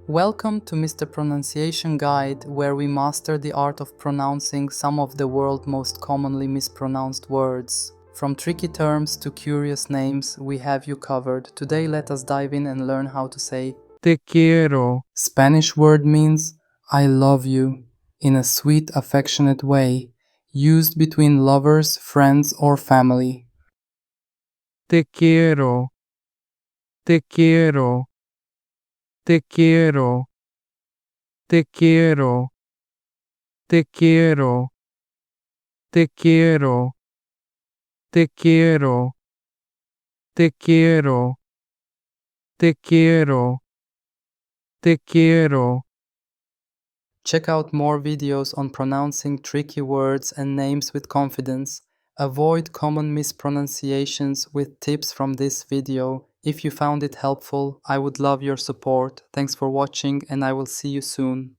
Welcome to Mr. Pronunciation Guide, where we master the art of pronouncing some of the world's most commonly mispronounced words. From tricky terms to curious names, we have you covered. Today let us dive in and learn how to say Te quiero, Spanish word means I love you in a sweet, affectionate way, used between lovers, friends, or family. te quiero, te quiero, te quiero, te quiero, te quiero, te quiero, te quiero, te quiero, te quiero, te quiero. Check out more videos on pronouncing tricky words and names with confidence. Avoid common mispronunciations with tips from this video. If you found it helpful, I would love your support. Thanks for watching and I will see you soon.